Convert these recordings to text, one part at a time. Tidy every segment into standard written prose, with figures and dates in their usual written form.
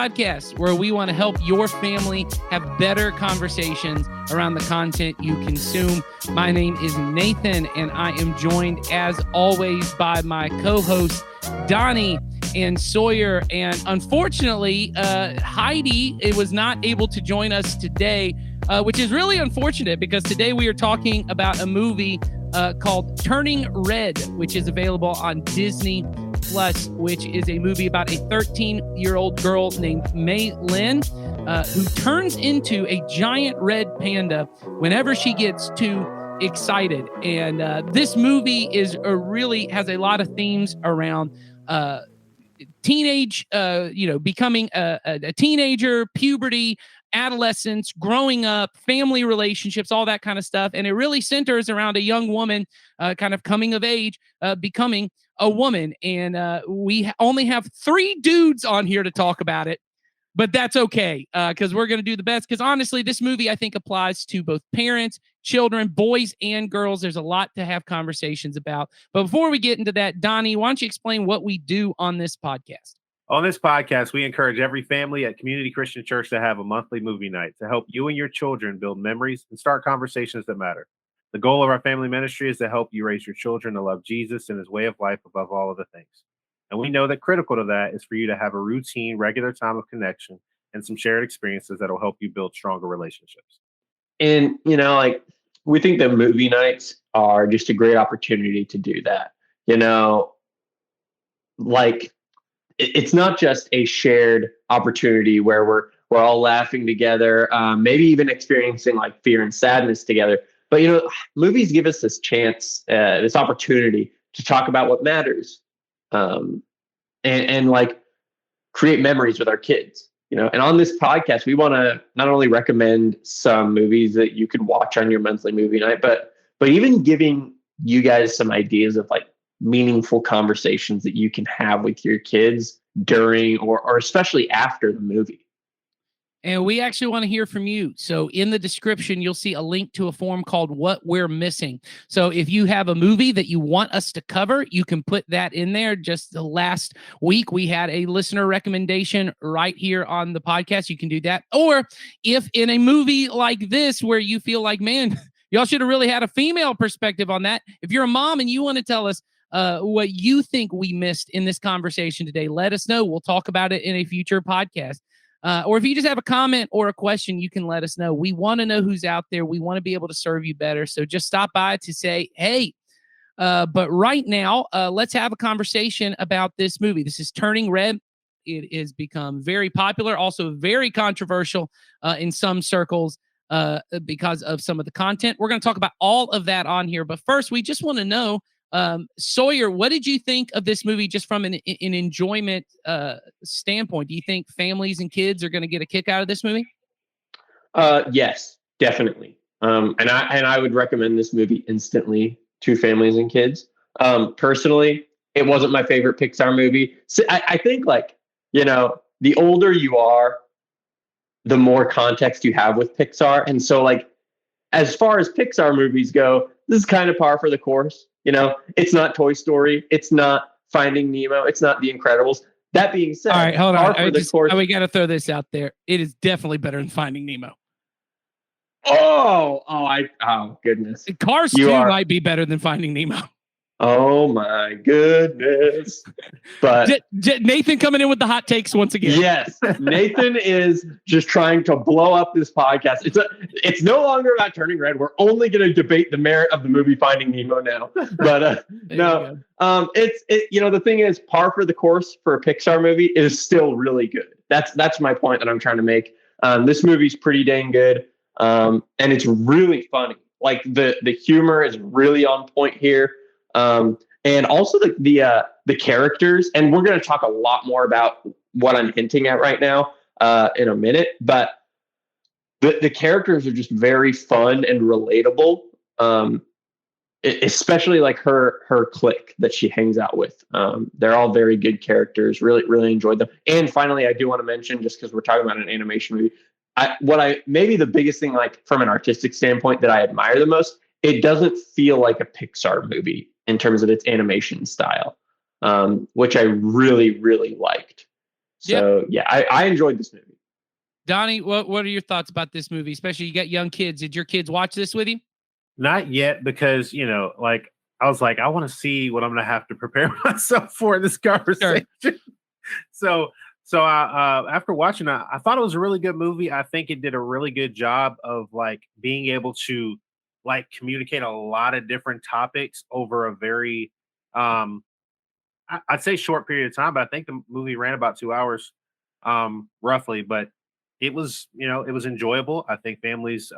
podcast where we want to help your family have better conversations around the content you consume. My name is Nathan, and I am joined, as always, by my co-hosts, Donnie and Sawyer. And unfortunately, Heidi was not able to join us today, which is really unfortunate because today we are talking about a movie called Turning Red, which is available on Disney Plus, which is a movie about a 13-year-old girl named Mei Lin, who turns into a giant red panda whenever she gets too excited. And this movie is really has a lot of themes around teenage, becoming a teenager, puberty, adolescence, growing up, family relationships, all that kind of stuff. And it really centers around a young woman kind of coming of age, becoming a woman. And we only have 3 dudes on here to talk about it, but that's okay because we're going to do the best. Because honestly, this movie, I think, applies to both parents, children, boys, and girls. There's a lot to have conversations about. But before we get into that, Donnie, why don't you explain what we do on this podcast? On this podcast, we encourage every family at Community Christian Church to have a monthly movie night to help you and your children build memories and start conversations that matter. The goal of our family ministry is to help you raise your children to love Jesus and his way of life above all other things. And we know that critical to that is for you to have a routine, regular time of connection and some shared experiences that will help you build stronger relationships. And, we think that movie nights are just a great opportunity to do that. It's not just a shared opportunity where we're all laughing together, maybe even experiencing like fear and sadness together. But, movies give us this chance, this opportunity to talk about what matters, and create memories with our kids, And on this podcast, we want to not only recommend some movies that you could watch on your monthly movie night, but even giving you guys some ideas of meaningful conversations that you can have with your kids during or especially after the movie. And we actually want to hear from you. So in the description, you'll see a link to a form called What We're Missing. So if you have a movie that you want us to cover, you can put that in there. Just the last week, we had a listener recommendation right here on the podcast. You can do that. Or if in a movie like this, where you feel like, man, y'all should have really had a female perspective on that. If you're a mom and you want to tell us what you think we missed in this conversation today, let us know. We'll talk about it in a future podcast. Or if you just have a comment or a question, you can let us know. We want to know who's out there. We want to be able to serve you better. So just stop by to say, hey. But right now, let's have a conversation about this movie. This is Turning Red. It has become very popular, also very controversial in some circles because of some of the content. We're going to talk about all of that on here. But first, we just want to know, Sawyer, what did you think of this movie just from an enjoyment standpoint? Do you think families and kids are going to get a kick out of this movie? Yes, definitely. And I would recommend this movie instantly to families and kids. Personally, it wasn't my favorite Pixar movie. So I think the older you are, the more context you have with Pixar. And so as far as Pixar movies go, this is kind of par for the course. It's not Toy Story. It's not Finding Nemo. It's not The Incredibles. That being said, all right, hold on. We got to throw this out there. It is definitely better than Finding Nemo. Oh, goodness. Cars 2 might be better than Finding Nemo. Oh my goodness. But Nathan coming in with the hot takes once again. Yes. Nathan is just trying to blow up this podcast. It's no longer about Turning Red. We're only going to debate the merit of the movie Finding Nemo now. But no, the thing is, par for the course for a Pixar movie is still really good. That's my point that I'm trying to make. This movie's pretty dang good. And it's really funny. The humor is really on point here. And also the characters, and we're going to talk a lot more about what I'm hinting at right now in a minute, but the characters are just very fun and relatable, especially her clique that she hangs out with. They're all very good characters, really, really enjoyed them. And finally, I do want to mention, just because we're talking about an animation movie, maybe the biggest thing, from an artistic standpoint, that I admire the most, it doesn't feel like a Pixar movie in terms of its animation style, which I really, really liked. So yeah, I enjoyed this movie. Donnie, what are your thoughts about this movie? Especially you got young kids. Did your kids watch this with you? Not yet, because like I was like, I want to see what I'm gonna have to prepare myself for in this conversation. Sure. So after watching it, I thought it was a really good movie. I think it did a really good job of like being able to like communicate a lot of different topics over a very I'd say short period of time, but I think the movie ran about 2 hours, roughly. But it was, it was enjoyable. I think families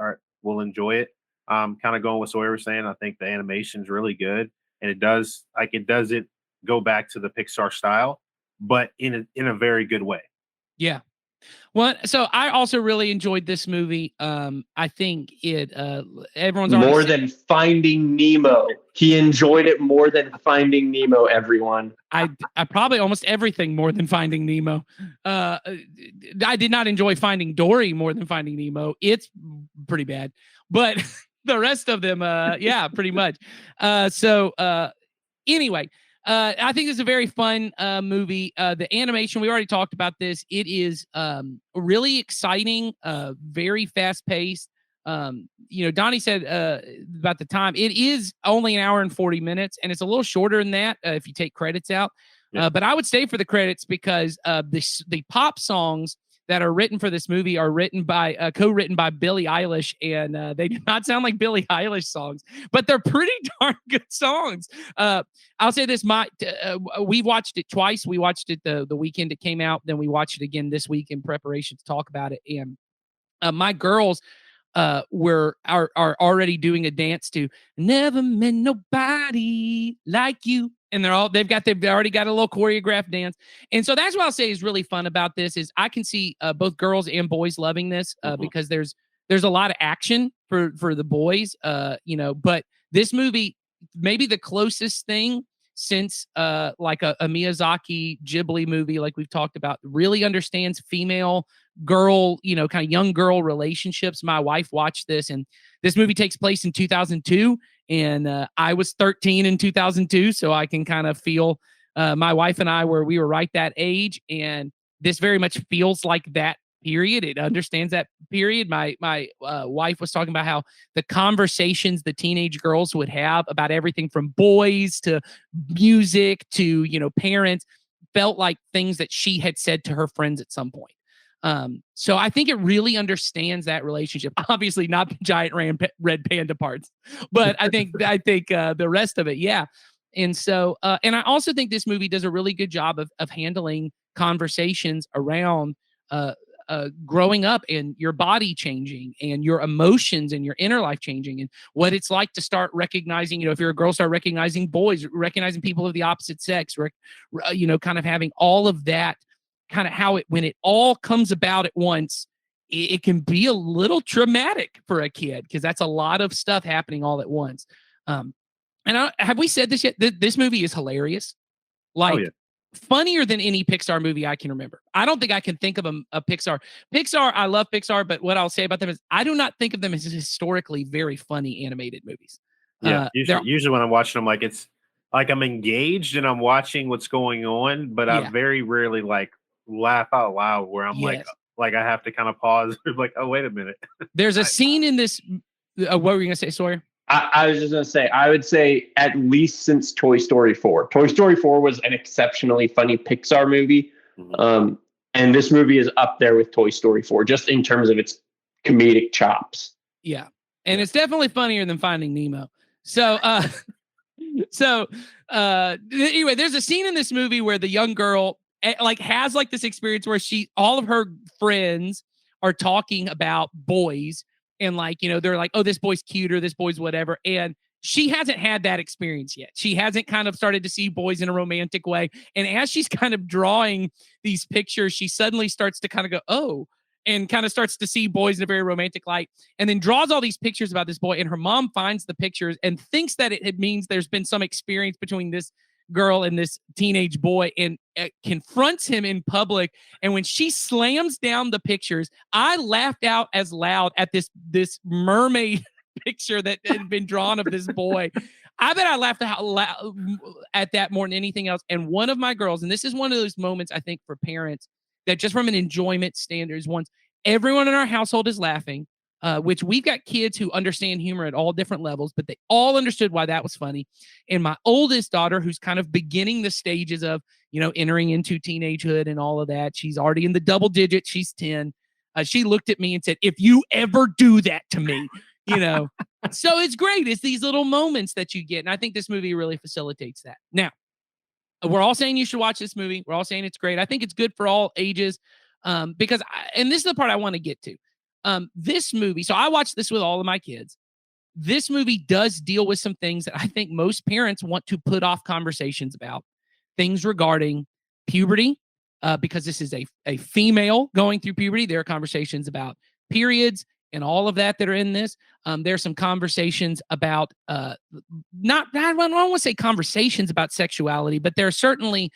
will enjoy it. Kind of going with Sawyer was saying, I think the animation's really good, and it doesn't go back to the Pixar style, but in a very good way. Yeah. Well, so I also really enjoyed this movie. I think it everyone's more than Finding Nemo. He enjoyed it more than Finding Nemo, everyone. I probably almost everything more than Finding Nemo. I did not enjoy Finding Dory more than Finding Nemo. It's pretty bad, but the rest of them, yeah, pretty much. Anyway, I think it's a very fun movie. The animation, we already talked about this. It is really exciting, very fast paced. Donnie said about the time, it is only an hour and 40 minutes, and it's a little shorter than that if you take credits out. Yeah. But I would stay for the credits because the pop songs that are written for this movie are co-written by Billie Eilish, and they do not sound like Billie Eilish songs, but they're pretty darn good songs. I'll say this: we watched it twice. We watched it the weekend it came out, then we watched it again this week in preparation to talk about it. And my girls are already doing a dance to "Never Met Nobody Like You." And they've already got a little choreographed dance. And so that's what I'll say is really fun about this is I can see both girls and boys loving this because there's a lot of action for the boys, but this movie, maybe the closest thing since like a Miyazaki Ghibli movie, like we've talked about, really understands female girl, kind of young girl relationships. My wife watched this, and this movie takes place in 2002. And I was 13 in 2002, so I can kind of feel my wife and I we were right that age, and this very much feels like that period. It understands that period. My wife was talking about how the conversations the teenage girls would have about everything from boys to music to parents felt like things that she had said to her friends at some point. So I think it really understands that relationship. Obviously not the giant red panda parts, but I think the rest of it, yeah. And so, and I also think this movie does a really good job of handling conversations around growing up and your body changing and your emotions and your inner life changing and what it's like to start recognizing, if you're a girl, start recognizing boys, recognizing people of the opposite sex, kind of having all of that. Kind of how when it all comes about at once, it can be a little traumatic for a kid because that's a lot of stuff happening all at once. Have we said this yet? This movie is hilarious, funnier than any Pixar movie I can remember. I don't think I can think of a Pixar. I love Pixar, but what I'll say about them is I do not think of them as historically very funny animated movies. Yeah, usually when I'm watching them, it's like I'm engaged and I'm watching what's going on, but I very rarely laugh out loud where I'm like I have to kind of pause. Like, oh, wait a minute. There's a scene in this. What were you gonna say, Sawyer? I was just gonna say, I would say at least since Toy Story 4. Toy Story 4 was an exceptionally funny Pixar movie, and this movie is up there with Toy Story 4 just in terms of its comedic chops. Yeah, and it's definitely funnier than Finding Nemo. So, anyway, there's a scene in this movie where the young girl has this experience where all of her friends are talking about boys and they're like, oh, this boy's cute or this boy's whatever. And she hasn't had that experience yet. She hasn't kind of started to see boys in a romantic way. And as she's kind of drawing these pictures, she suddenly starts to kind of go, oh, and kind of starts to see boys in a very romantic light, and then draws all these pictures about this boy. And her mom finds the pictures and thinks that it means there's been some experience between this girl and this teenage boy, and confronts him in public. And when she slams down the pictures, I laughed out as loud at this mermaid picture that had been drawn of this boy. I bet I laughed at that more than anything else. And one of my girls, and this is one of those moments I think for parents that just from an enjoyment standards, once everyone in our household is laughing, which we've got kids who understand humor at all different levels, but they all understood why that was funny. And my oldest daughter, who's kind of beginning the stages of, entering into teenagehood and all of that, she's already in the double digits. She's 10. She looked at me and said, "If you ever do that to me," So it's great. It's these little moments that you get. And I think this movie really facilitates that. Now, we're all saying you should watch this movie. We're all saying it's great. I think it's good for all ages because, and this is the part I want to get to. This movie, so I watched this with all of my kids. This movie does deal with some things that I think most parents want to put off conversations about. Things regarding puberty, because this is a female going through puberty. There are conversations about periods and all of that are in this. There's some conversations about I don't want to say conversations about sexuality, but there are certainly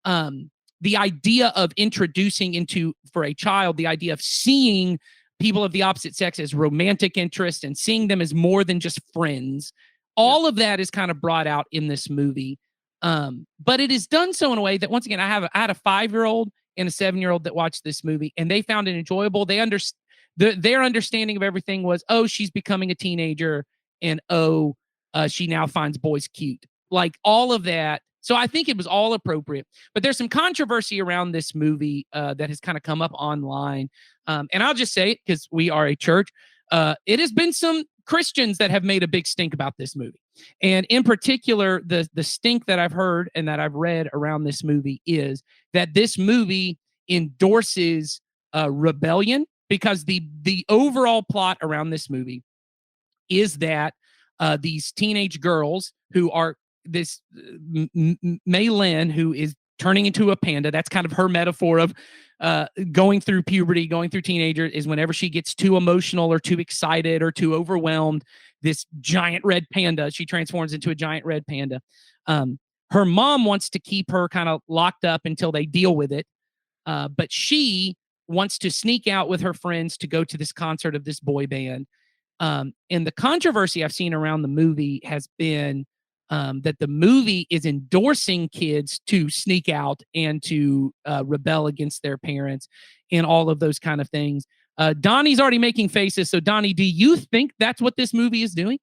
the idea of introducing for a child, the idea of seeing people of the opposite sex as romantic interest and seeing them as more than just friends. All of that is kind of brought out in this movie. But it is done so in a way that, once again, I had a 5-year-old and a 7-year-old that watched this movie, and they found it enjoyable. They their understanding of everything was, oh, she's becoming a teenager, and she now finds boys cute. Like all of that. So I think it was all appropriate. But there's some controversy around this movie that has kind of come up online. And I'll just say it because we are a church. It has been some Christians that have made a big stink about this movie. And in particular, the stink that I've heard and that I've read around this movie is that this movie endorses rebellion, because the overall plot around this movie is that these teenage girls who are this Mei Lin, who is turning into a panda. That's kind of her metaphor of going through puberty, going through teenager, is whenever she gets too emotional or too excited or too overwhelmed, this giant red panda, she transforms into a giant red panda. Her mom wants to keep her kind of locked up until they deal with it. But she wants to sneak out with her friends to go to this concert of this boy band. And the controversy I've seen around the movie has been that the movie is endorsing kids to sneak out and to rebel against their parents and all of those kind of things. Donnie's already making faces. So, Donnie, do you think that's what this movie is doing?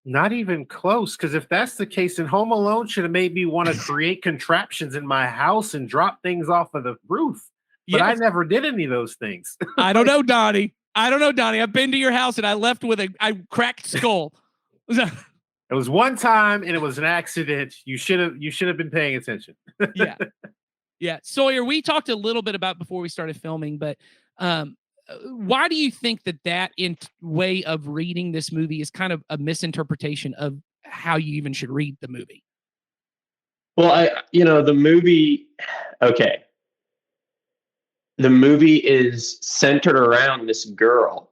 Not even close. Because if that's the case, then Home Alone should have made me want to create contraptions in my house and drop things off of the roof. But I never did any of those things. I don't know, Donnie. I've been to your house and I left with a cracked skull. It was one time and it was an accident. You should have been paying attention. Yeah. Sawyer, we talked a little bit about before we started filming, but why do you think that way of reading this movie is kind of a misinterpretation of how you even should read the movie? Well, the movie, okay. The movie is centered around this girl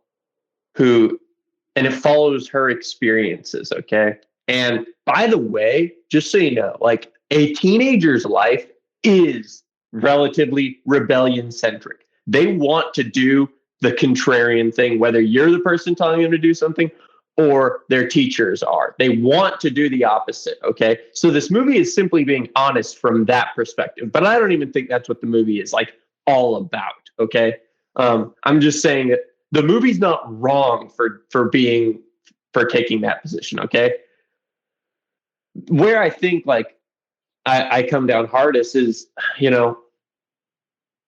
and it follows her experiences, okay? And by the way, just so you know, like, a teenager's life is relatively rebellion-centric. They want to do the contrarian thing, whether you're the person telling them to do something or their teachers are. They want to do the opposite, okay? So this movie is simply being honest from that perspective. But I don't even think that's what the movie is like all about, okay? I'm just saying that the movie's not wrong for taking that position, okay? Where I think like I come down hardest is,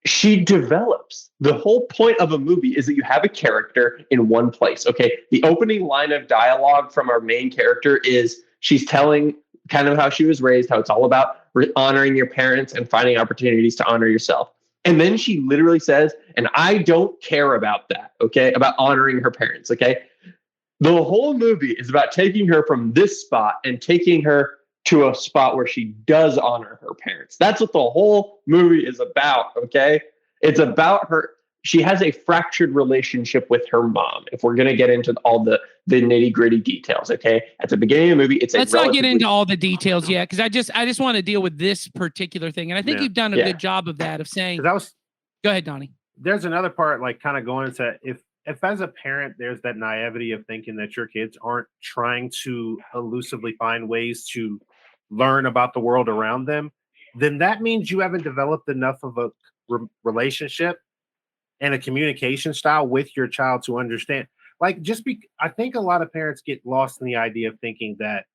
she develops. The whole point of a movie is that you have a character in one place, okay? The opening line of dialogue from our main character is she's telling kind of how she was raised, how it's all about honoring your parents and finding opportunities to honor yourself. And then she literally says, and I don't care about that, okay? About honoring her parents, okay? The whole movie is about taking her from this spot and taking her to a spot where she does honor her parents. That's what the whole movie is about, okay? It's about her. She has a fractured relationship with her mom, if we're going to get into all the nitty-gritty details, okay? At the beginning of the movie, let's not get into all the details yet, because I just want to deal with this particular thing. And I think you've done a good job of that, of saying... Go ahead, Donnie. There's another part, like, kind of going into... If as a parent, there's that naivety of thinking that your kids aren't trying to elusively find ways to learn about the world around them, then that means you haven't developed enough of a relationship and a communication style with your child to understand. Like, I think a lot of parents get lost in the idea of thinking that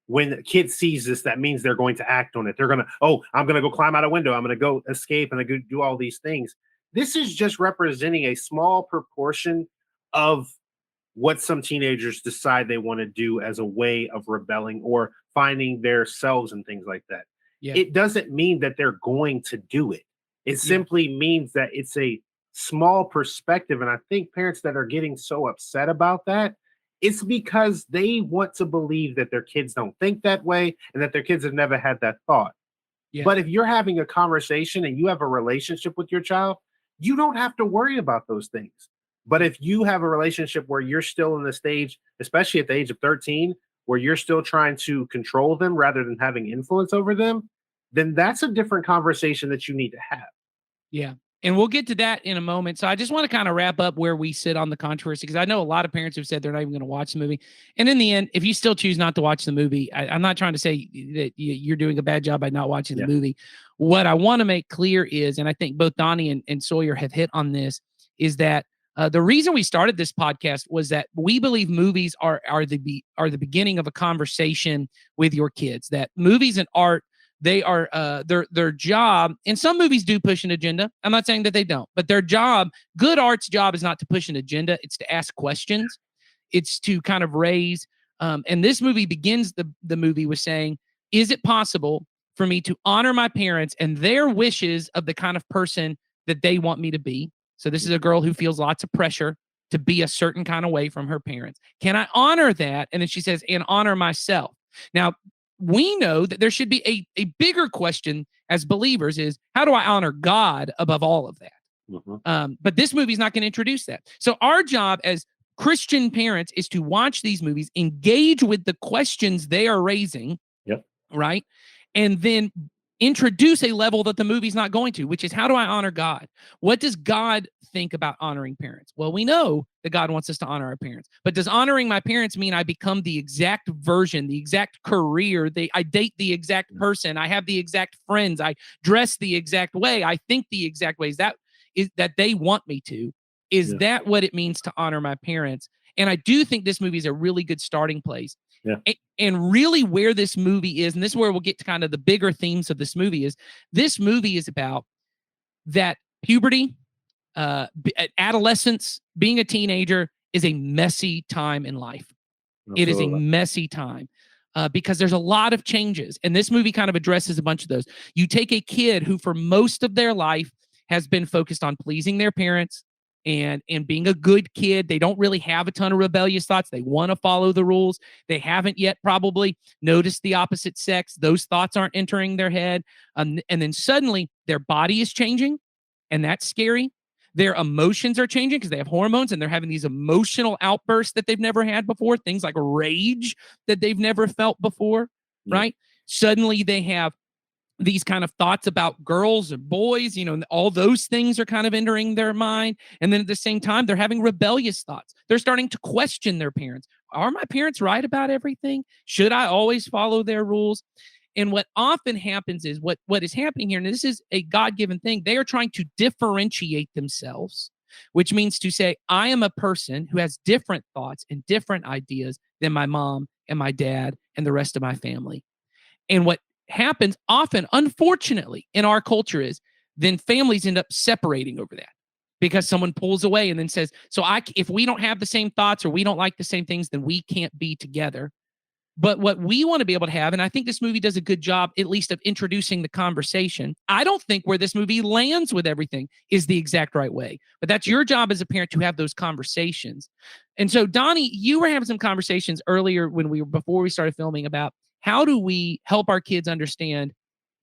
when the kid sees this, that means they're going to act on it. They're going to, oh, I'm going to go climb out a window. I'm going to go escape and I go do all these things. This is just representing a small proportion of what some teenagers decide they want to do as a way of rebelling or finding their selves and things like that. Yeah. It doesn't mean that they're going to do it. It simply means that it's a small perspective. And I think parents that are getting so upset about that, it's because they want to believe that their kids don't think that way and that their kids have never had that thought. Yeah. But if you're having a conversation and you have a relationship with your child, you don't have to worry about those things. But if you have a relationship where you're still in the stage, especially at the age of 13, where you're still trying to control them rather than having influence over them, then that's a different conversation that you need to have. Yeah. And we'll get to that in a moment. So I just want to kind of wrap up where we sit on the controversy, because I know a lot of parents have said they're not even going to watch the movie. And in the end, if you still choose not to watch the movie, I'm not trying to say that you're doing a bad job by not watching the movie. What I want to make clear is, and I think both Donnie and Sawyer have hit on this, is that the reason we started this podcast was that we believe movies are the beginning of a conversation with your kids. That movies and art, they are their job, and some movies do push an agenda. I'm not saying that they don't, but their job, good art's job, is not to push an agenda. It's to ask questions. It's to kind of raise. And this movie begins the movie with saying, is it possible for me to honor my parents and their wishes of the kind of person that they want me to be? So this is a girl who feels lots of pressure to be a certain kind of way from her parents. Can I honor that? And then she says, and honor myself. Now, we know that there should be a bigger question as believers is, how do I honor God above all of that? But this movie is not going to introduce that. So our job as Christian parents is to watch these movies, engage with the questions they are raising, right? And then introduce a level that the movie's not going to, which is, how do I honor God? What does God think about honoring parents? Well, we know that God wants us to honor our parents, but does honoring my parents mean I become the exact version, the exact career, I date the exact person, I have the exact friends, I dress the exact way, I think the exact ways that they want me to? Is that what it means to honor my parents? And I do think this movie is a really good starting place. And really where this movie is, and this is where we'll get to kind of the bigger themes of this movie, is this movie is about that puberty, adolescence, being a teenager is a messy time in life. Absolutely. It is a messy time because there's a lot of changes. And this movie kind of addresses a bunch of those. You take a kid who for most of their life has been focused on pleasing their parents and being a good kid. They don't really have a ton of rebellious thoughts. They want to follow the rules. They haven't yet probably noticed the opposite sex. Those thoughts aren't entering their head. And then suddenly their body is changing, and that's scary. Their emotions are changing because they have hormones, and they're having these emotional outbursts that they've never had before, things like rage that they've never felt before, right? Suddenly they have these kind of thoughts about girls and boys, and all those things are kind of entering their mind. And then at the same time, they're having rebellious thoughts. They're starting to question their parents. Are my parents right about everything? Should I always follow their rules? And what often happens is what is happening here, and this is a God-given thing, they are trying to differentiate themselves, which means to say, I am a person who has different thoughts and different ideas than my mom and my dad and the rest of my family. And what happens often, unfortunately, in our culture is then families end up separating over that because someone pulls away and then says, if we don't have the same thoughts or we don't like the same things, then we can't be together. But what we want to be able to have, and I think this movie does a good job, at least of introducing the conversation. I don't think where this movie lands with everything is the exact right way, but that's your job as a parent to have those conversations. And so, Donnie, you were having some conversations earlier before we started filming about how do we help our kids understand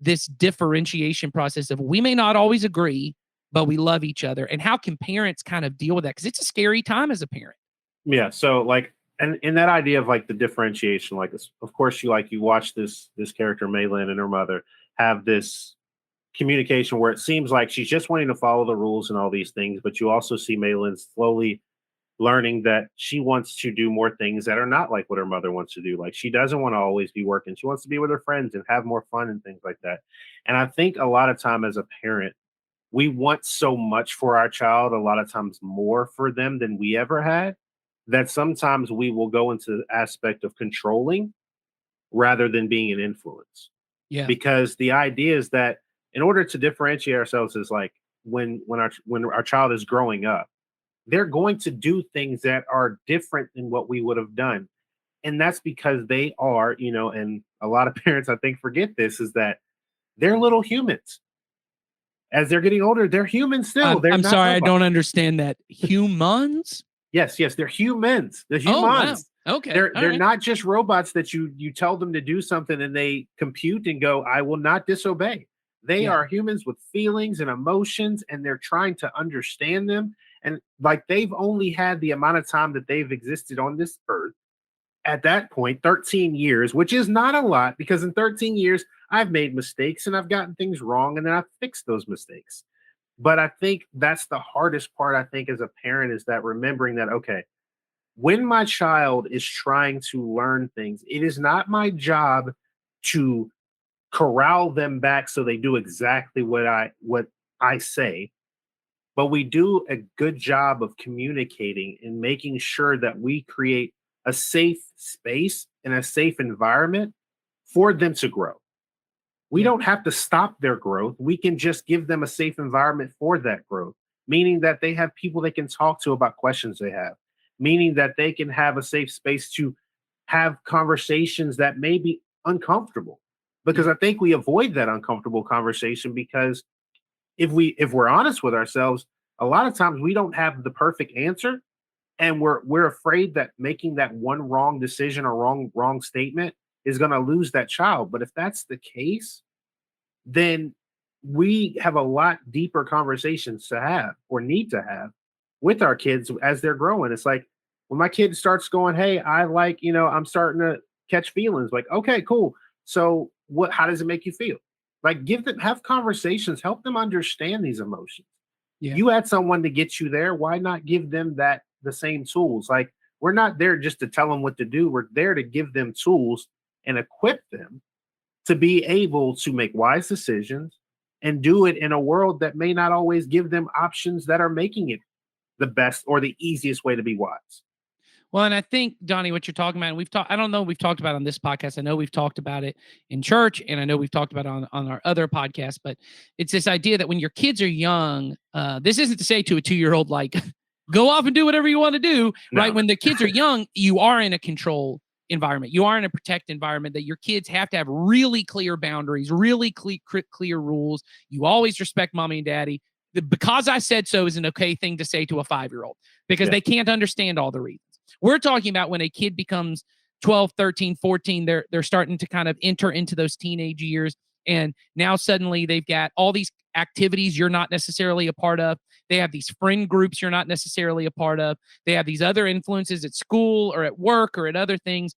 this differentiation process of we may not always agree, but we love each other, and how can parents kind of deal with that? Because it's a scary time as a parent. Yeah. So and in that idea of the differentiation, of course you watch this character, Maylin, and her mother have this communication where it seems like she's just wanting to follow the rules and all these things, but you also see Maylin slowly learning that she wants to do more things that are not like what her mother wants to do. Like, she doesn't want to always be working. She wants to be with her friends and have more fun and things like that. And I think a lot of time as a parent, we want so much for our child, a lot of times more for them than we ever had, that sometimes we will go into the aspect of controlling rather than being an influence. Yeah. Because the idea is that in order to differentiate ourselves is like when our child is growing up, they're going to do things that are different than what we would have done. And that's because they are, and a lot of parents I think forget this, is that they're little humans. As they're getting older, they're humans still. They're I'm not sorry, robots. I don't understand that. Humans? Yes, they're humans. They're Oh, wow. humans. Okay. They're all right. not just robots that you tell them to do something and they compute and go, I will not disobey. They Yeah. are humans with feelings and emotions, and they're trying to understand them. And like they've only had the amount of time that they've existed on this earth. At that point, 13 years, which is not a lot, because in 13 years, I've made mistakes and I've gotten things wrong and then I've fixed those mistakes. But I think that's the hardest part, I think, as a parent, is that remembering that, okay, when my child is trying to learn things, it is not my job to corral them back so they do exactly what I say, but we do a good job of communicating and making sure that we create a safe space and a safe environment for them to grow. We don't have to stop their growth. We can just give them a safe environment for that growth, meaning that they have people they can talk to about questions they have, meaning that they can have a safe space to have conversations that may be uncomfortable. Because I think we avoid that uncomfortable conversation because if we're honest with ourselves, a lot of times we don't have the perfect answer, and we're afraid that making that one wrong decision or wrong statement is going to lose that child. But if that's the case, then we have a lot deeper conversations to have or need to have with our kids as they're growing. It's like when my kid starts going, hey, I like, I'm starting to catch feelings. Like, okay, cool. So how does it make you feel? Like have conversations, help them understand these emotions. Yeah. You had someone to get you there. Why not give them the same tools? Like, we're not there just to tell them what to do. We're there to give them tools and equip them to be able to make wise decisions and do it in a world that may not always give them options that are making it the best or the easiest way to be wise. Well, and I think, Donnie, what you're talking about, and I don't know, we've talked about it on this podcast. I know we've talked about it in church, and I know we've talked about it on our other podcasts, but it's this idea that when your kids are young, this isn't to say to a 2-year-old, like, go off and do whatever you want to do, No. right? When the kids are young, you are in a control environment. You are in a protect environment that your kids have to have really clear boundaries, really clear rules. You always respect mommy and daddy. Because I said so is an okay thing to say to a 5-year-old because they can't understand all the reasons. We're talking about when a kid becomes 12, 13, 14, they're starting to kind of enter into those teenage years. And now suddenly they've got all these activities you're not necessarily a part of. They have these friend groups you're not necessarily a part of. They have these other influences at school or at work or at other things.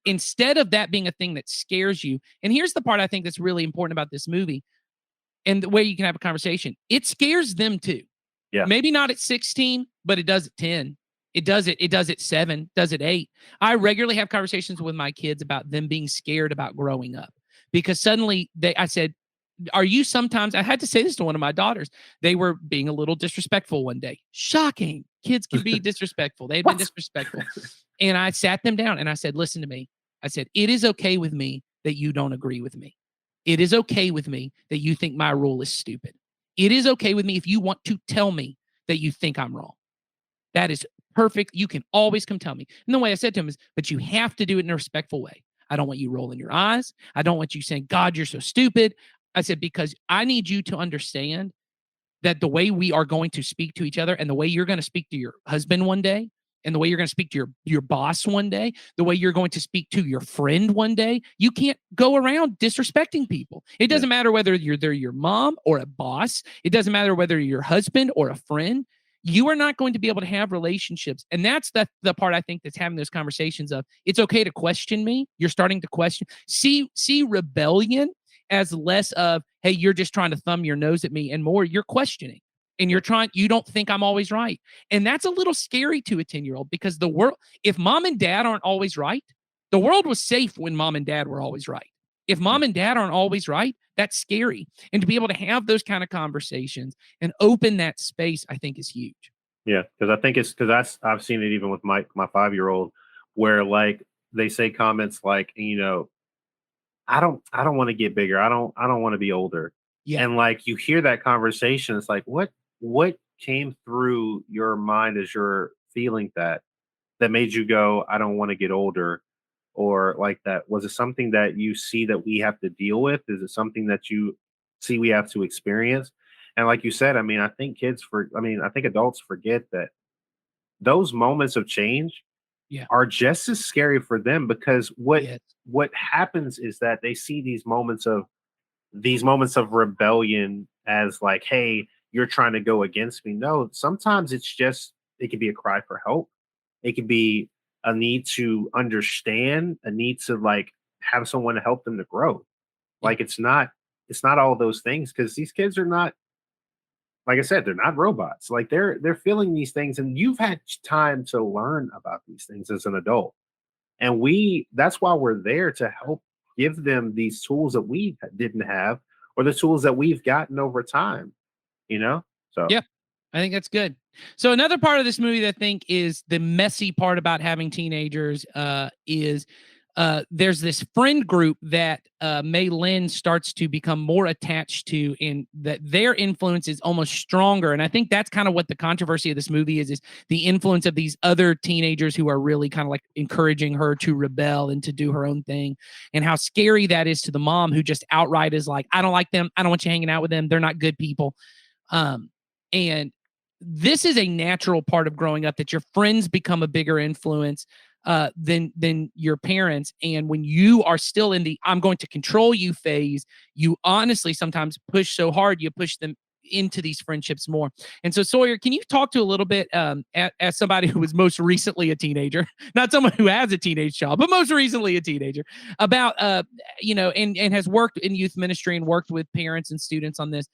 Instead of that being a thing that scares you, and here's the part I think that's really important about this movie and the way you can have a conversation, it scares them too. Yeah. Maybe not at 16, but it does at 10. It does at 7, does at 8. I regularly have conversations with my kids about them being scared about growing up because suddenly I said, are you sometimes, I had to say this to one of my daughters. They were being a little disrespectful one day. Shocking. Kids can be disrespectful. They've been disrespectful. And I sat them down and I said, listen to me. I said, it is okay with me that you don't agree with me. It is okay with me that you think my rule is stupid. It is okay with me if you want to tell me that you think I'm wrong. That is perfect. You can always come tell me. And the way I said to him is, but you have to do it in a respectful way. I don't want you rolling your eyes. I don't want you saying, God, you're so stupid. I said, because I need you to understand that the way we are going to speak to each other and the way you're going to speak to your husband one day and the way you're going to speak to your boss one day, the way you're going to speak to your friend one day, you can't go around disrespecting people. It doesn't matter whether they're your mom or a boss. It doesn't matter whether you're your husband or a friend. You are not going to be able to have relationships. And that's the part I think that's having those conversations of, it's okay to question me. You're starting to question. See rebellion as less of, hey, you're just trying to thumb your nose at me, and more, you're questioning. And you don't think I'm always right. And that's a little scary to a 10-year-old because the world, if mom and dad aren't always right, the world was safe when mom and dad were always right. If mom and dad aren't always right, that's scary. And to be able to have those kind of conversations and open that space, I think is huge. Yeah, because I think it's because I've seen it even with my 5-year-old, where like they say comments like, I don't want to get bigger. I don't want to be older. Yeah. And like you hear that conversation, it's like what came through your mind as you're feeling that made you go, I don't want to get older, or like that? Was it something that you see that we have to deal with? Is it something that you see we have to experience? And like you said, I mean, I think adults forget that those moments of change Yeah. are just as scary for them, because what Yes. what happens is that they see these moments of rebellion as like, hey, you're trying to go against me. No, sometimes it could be a cry for help. It could be a need to understand, a need to like have someone to help them to grow. Yeah. Like it's not all those things, because these kids are not, like I said, they're not robots. Like they're feeling these things, and you've had time to learn about these things as an adult. And that's why we're there, to help give them these tools that we didn't have, or the tools that we've gotten over time, you know? So, Yeah. I think that's good. So another part of this movie that I think is the messy part about having teenagers is there's this friend group that Mei Lin starts to become more attached to, and that their influence is almost stronger. And I think that's kind of what the controversy of this movie is the influence of these other teenagers who are really kind of like encouraging her to rebel and to do her own thing, and how scary that is to the mom, who just outright is like, I don't like them. I don't want you hanging out with them. They're not good people. And this is a natural part of growing up, that your friends become a bigger influence than your parents. And when you are still in the I'm going to control you phase, you honestly sometimes push so hard, you push them into these friendships more. And so, Sawyer, can you talk to a little bit as somebody who was most recently a teenager, not someone who has a teenage child, but most recently a teenager, about and has worked in youth ministry and worked with parents and students on this.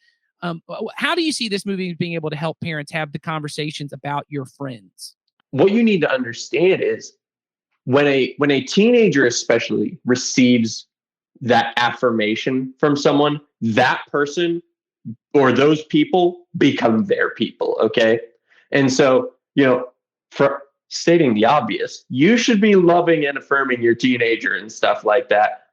How do you see this movie being able to help parents have the conversations about your friends? What you need to understand is when a teenager especially receives that affirmation from someone, that person or those people become their people. Okay. And so, for stating the obvious, you should be loving and affirming your teenager and stuff like that.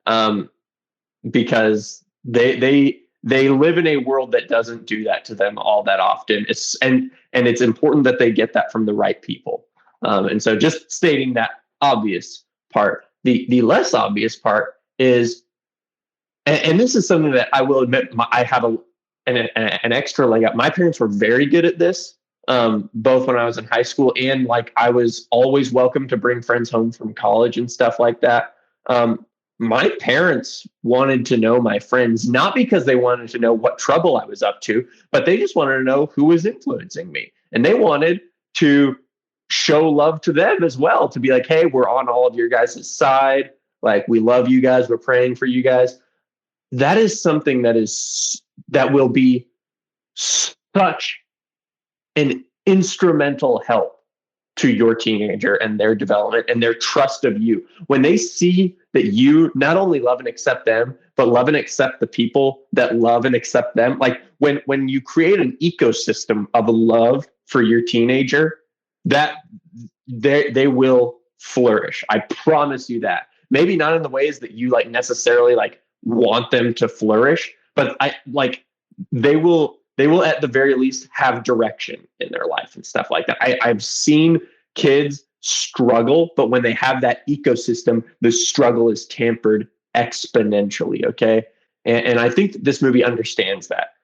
Because they live in a world that doesn't do that to them all that often. And it's important that they get that from the right people. And so, just stating that obvious part, the less obvious part is, and this is something that I will admit, I have an extra leg up. My parents were very good at this, both when I was in high school, and like I was always welcome to bring friends home from college and stuff like that. My parents wanted to know my friends, not because they wanted to know what trouble I was up to, but they just wanted to know who was influencing me. And they wanted to show love to them as well, to be like, hey, we're on all of your guys' side. Like, we love you guys. We're praying for you guys. That is something that will be such an instrumental help to your teenager and their development and their trust of you. When they see that you not only love and accept them, but love and accept the people that love and accept them. Like when you create an ecosystem of love for your teenager, that they will flourish. I promise you that. Maybe not in the ways that you like necessarily like want them to flourish, but they will at the very least have direction in their life and stuff like that. I've seen kids struggle, but when they have that ecosystem, the struggle is tempered exponentially. Okay. And I think that this movie understands that.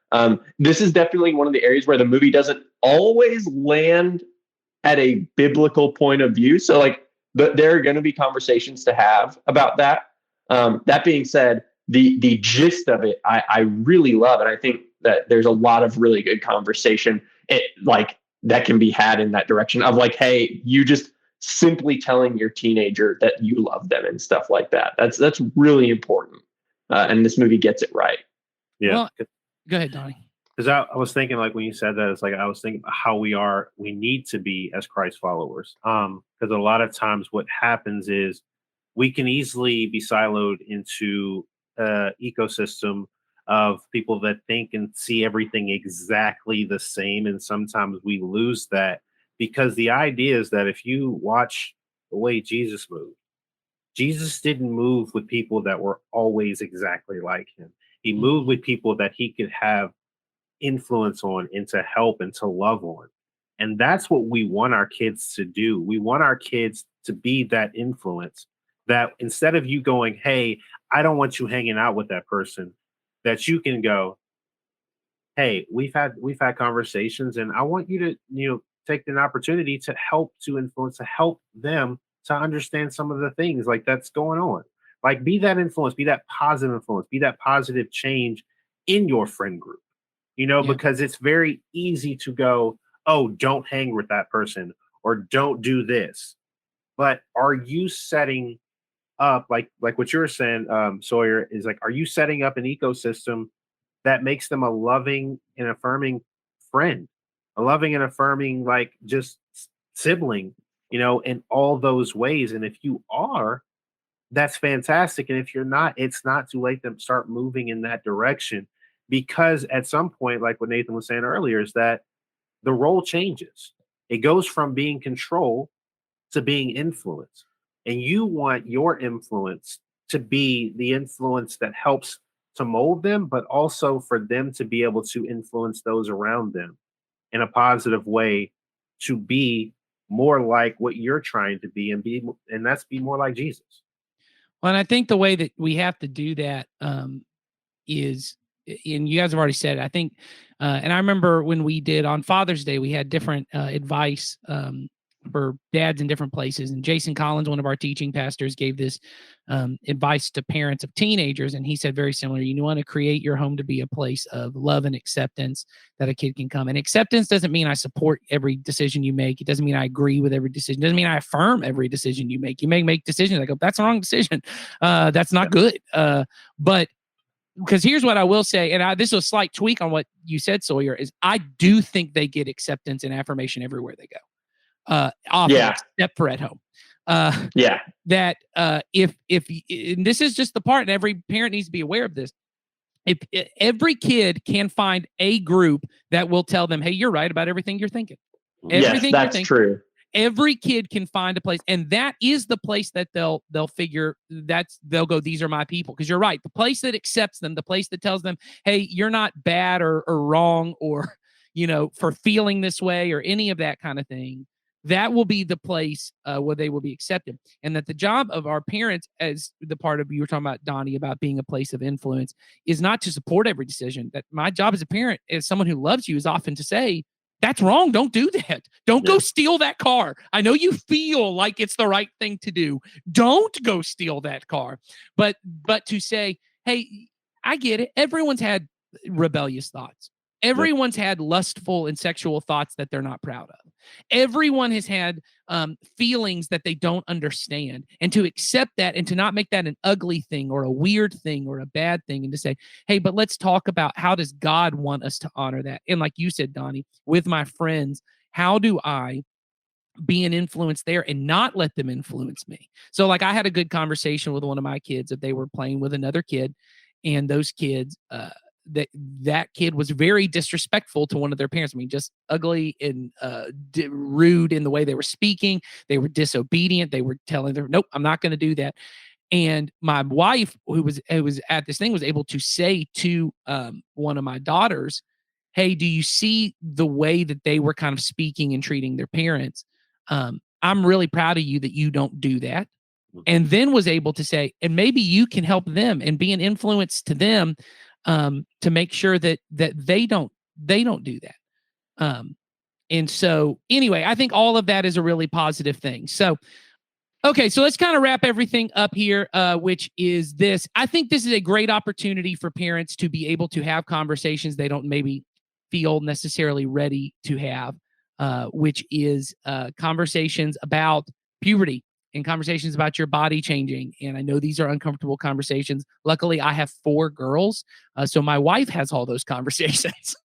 This is definitely one of the areas where the movie doesn't always land at a biblical point of view. So there are going to be conversations to have about that. That being said, the gist of it, I really love. And I think that there's a lot of really good conversation that can be had in that direction of like, hey, you just simply telling your teenager that you love them and stuff like that. That's really important. And this movie gets it right. Yeah. Well, go ahead, Donnie. Because I was thinking, like, when you said that, it's like I was thinking how we need to be as Christ followers. Because a lot of times what happens is we can easily be siloed into ecosystem of people that think and see everything exactly the same, and sometimes we lose that because the idea is that if you watch the way Jesus moved, Jesus didn't move with people that were always exactly like him. He moved with people that he could have influence on and to help and to love on. And that's what we want our kids to do. We want our kids to be that influence, that instead of you going, hey, I don't want you hanging out with that person, that you can go, hey, we've had conversations and I want you to, take an opportunity to help to influence, to help them to understand some of the things like that's going on. Like be that influence, be that positive influence, be that positive change in your friend group, Yeah. because it's very easy to go, oh, don't hang with that person or don't do this. But are you setting up like what you were saying, Sawyer, is like, are you setting up an ecosystem that makes them a loving and affirming friend, a loving and affirming, like just sibling, in all those ways? And if you are, that's fantastic. And if you're not, it's not too late to start moving in that direction. Because at some point, like what Nathan was saying earlier, is that the role changes. It goes from being control to being influence. And you want your influence to be the influence that helps to mold them, but also for them to be able to influence those around them in a positive way, to be more like what you're trying to be, and that's be more like Jesus. Well, and I think the way that we have to do that is, and you guys have already said it, I think, and I remember when we did on Father's Day, we had different advice for dads in different places. And Jason Collins, one of our teaching pastors, gave this advice to parents of teenagers. And he said very similar, you want to create your home to be a place of love and acceptance that a kid can come. And acceptance doesn't mean I support every decision you make. It doesn't mean I agree with every decision. It doesn't mean I affirm every decision you make. You may make decisions. I go, that's the wrong decision. That's not good. But because here's what I will say, and this is a slight tweak on what you said, Sawyer, is I do think they get acceptance and affirmation everywhere they go. Often, except for at home. That if and this is just the part, and every parent needs to be aware of this. If every kid can find a group that will tell them, hey, you're right about everything you're thinking. Everything yes, that's true. Every kid can find a place, and that is the place that they'll figure they'll go, these are my people. Because you're right, the place that accepts them, the place that tells them, hey, you're not bad or wrong or for feeling this way or any of that kind of thing. That will be the place where they will be accepted. And that the job of our parents, as the part of you were talking about, Donnie, about being a place of influence, is not to support every decision. That my job as a parent, as someone who loves you, is often to say, that's wrong. Don't do that. Don't go steal that car. I know you feel like it's the right thing to do. Don't go steal that car. But to say, hey, I get it. Everyone's had rebellious thoughts. Everyone's had lustful and sexual thoughts that they're not proud of. Everyone has had feelings that they don't understand. And to accept that and to not make that an ugly thing or a weird thing or a bad thing, and to say, hey, but let's talk about how does God want us to honor that? And like you said, Donnie, with my friends, how do I be an influence there and not let them influence me? So like I had a good conversation with one of my kids that they were playing with another kid, and those kids, that kid was very disrespectful to one of their parents. I mean, just ugly and rude in the way they were speaking. They were disobedient. They were telling them, nope, I'm not going to do that. And my wife, who was at this thing, was able to say to one of my daughters, hey, do you see the way that they were kind of speaking and treating their parents? I'm really proud of you that you don't do that. And then was able to say, and maybe you can help them and be an influence to them, to make sure that they don't do that. And so anyway, I think all of that is a really positive thing. So, okay, so let's kind of wrap everything up here, which is this. I think this is a great opportunity for parents to be able to have conversations they don't maybe feel necessarily ready to have, which is conversations about puberty and conversations about your body changing. And I know these are uncomfortable conversations. Luckily, I have 4 girls, so my wife has all those conversations.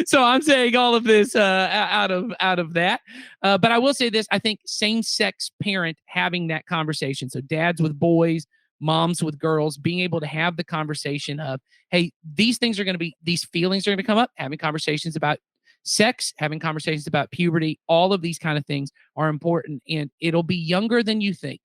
So I'm saying all of this out of that. But I will say this: I think same-sex parent having that conversation, so dads with boys, moms with girls, being able to have the conversation of, hey, these feelings are going to come up, having conversations about sex, having conversations about puberty, all of these kind of things are important. And it'll be younger than you think.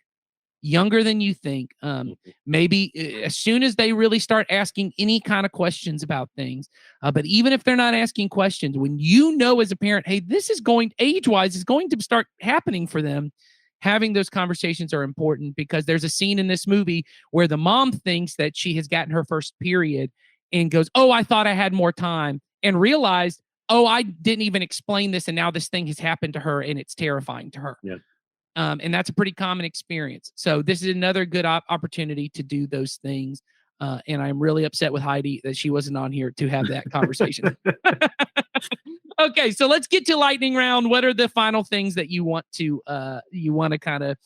Maybe as soon as they really start asking any kind of questions about things. But even if they're not asking questions, when you know as a parent, hey, this is going age-wise is going to start happening for them, having those conversations are important, because there's a scene in this movie where the mom thinks that she has gotten her first period and goes, oh, I thought I had more time, and realized, oh, I didn't even explain this, and now this thing has happened to her, and it's terrifying to her. Yeah. And that's a pretty common experience. So this is another good opportunity to do those things. And I'm really upset with Heidi that she wasn't on here to have that conversation. Okay, so let's get to lightning round. What are the final things that you want to kind of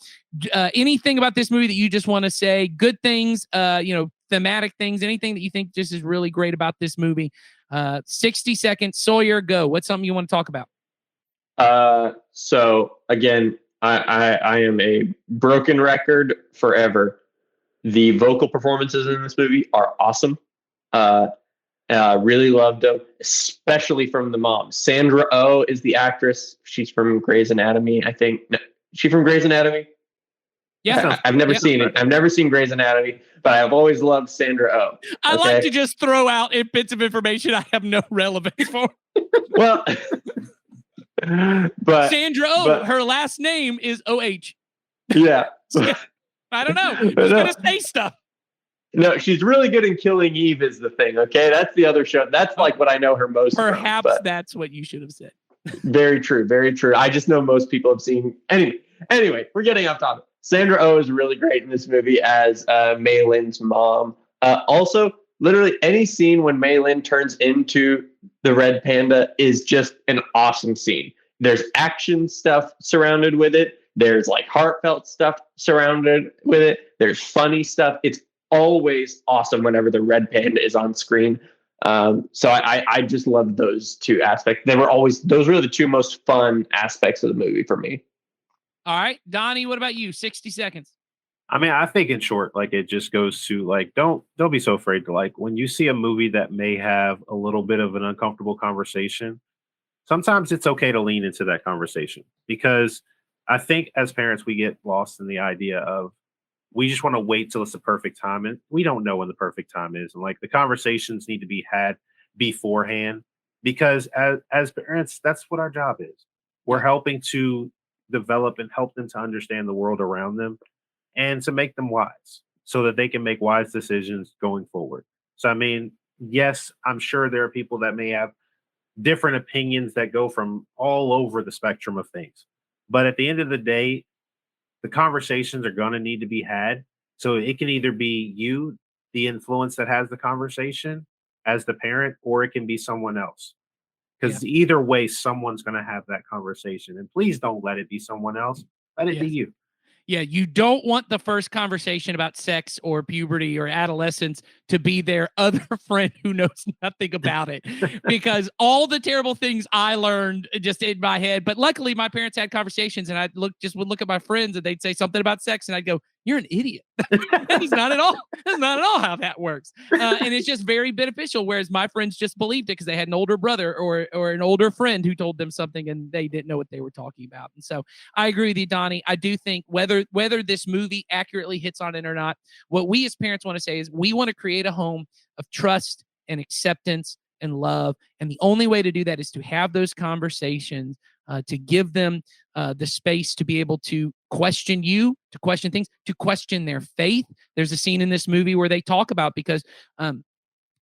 anything about this movie that you just want to say? Good things, thematic things, anything that you think just is really great about this movie. 60 seconds. Sawyer, go. What's something you want to talk about? So again, I am a broken record forever. The vocal performances in this movie are awesome. Really loved them, especially from the mom. Sandra Oh is the actress. She's from Grey's Anatomy, I think. No, she from Grey's Anatomy? Yeah. I've never seen it. I've never seen Grey's Anatomy, but I've always loved Sandra Oh. I like to just throw out bits of information I have no relevance for. Well, but Sandra Oh, her last name is O-H. Yeah. I don't know. She's going to say stuff. No, she's really good in Killing Eve is the thing, okay? That's the other show. That's like what I know her most Perhaps from, that's what you should have said. Very true. Very true. I just know most people have seen. Anyway, we're getting off topic. Sandra Oh is really great in this movie as Mei Lin's mom. Also, literally any scene when Mei Lin turns into the red panda is just an awesome scene. There's action stuff surrounded with it. There's like heartfelt stuff surrounded with it. There's funny stuff. It's always awesome whenever the red panda is on screen. So I just love those two aspects. Those were the two most fun aspects of the movie for me. All right, Donnie, what about you? 60 seconds. I mean, I think in short, like it just goes to like, don't be so afraid to like when you see a movie that may have a little bit of an uncomfortable conversation, sometimes it's okay to lean into that conversation, because I think as parents, we get lost in the idea of we just want to wait till it's the perfect time. And we don't know when the perfect time is. And like the conversations need to be had beforehand, because as parents, that's what our job is. We're helping to develop and help them to understand the world around them and to make them wise so that they can make wise decisions going forward. So, I mean, yes, I'm sure there are people that may have different opinions that go from all over the spectrum of things. But at the end of the day, the conversations are going to need to be had. So it can either be you, the influence that has the conversation as the parent, or it can be someone else. Because either way, someone's going to have that conversation. And please don't let it be someone else. Let it be you. Yeah, you don't want the first conversation about sex or puberty or adolescence to be their other friend who knows nothing about it, because all the terrible things I learned just in my head. But luckily, my parents had conversations, and I would look at my friends, and they'd say something about sex, and I'd go, "You're an idiot." That's not at all how that works. And it's just very beneficial. Whereas my friends just believed it because they had an older brother or an older friend who told them something, and they didn't know what they were talking about. And so I agree with you, Donnie. I do think whether this movie accurately hits on it or not, what we as parents want to say is we want to create a home of trust and acceptance and love. And the only way to do that is to have those conversations, to give them the space to be able to question you, to question things, to question their faith. There's a scene in this movie where they talk about, because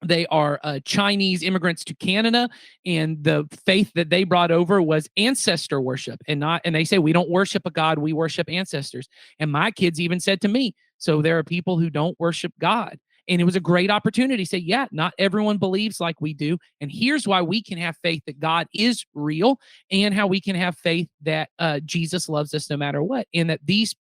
they are Chinese immigrants to Canada, and the faith that they brought over was ancestor worship, and they say we don't worship a God, we worship ancestors. And my kids even said to me, so there are people who don't worship God. And it was a great opportunity to say, yeah, not everyone believes like we do. And here's why we can have faith that God is real, and how we can have faith that Jesus loves us no matter what. And that these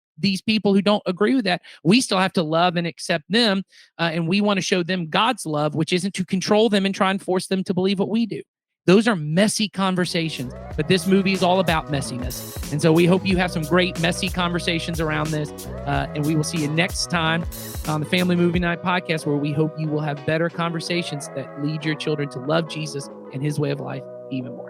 people who don't agree with that, we still have to love and accept them. And we want to show them God's love, which isn't to control them and try and force them to believe what we do. Those are messy conversations, but this movie is all about messiness. And so we hope you have some great messy conversations around this. And we will see you next time on the Family Movie Night podcast, where we hope you will have better conversations that lead your children to love Jesus and his way of life even more.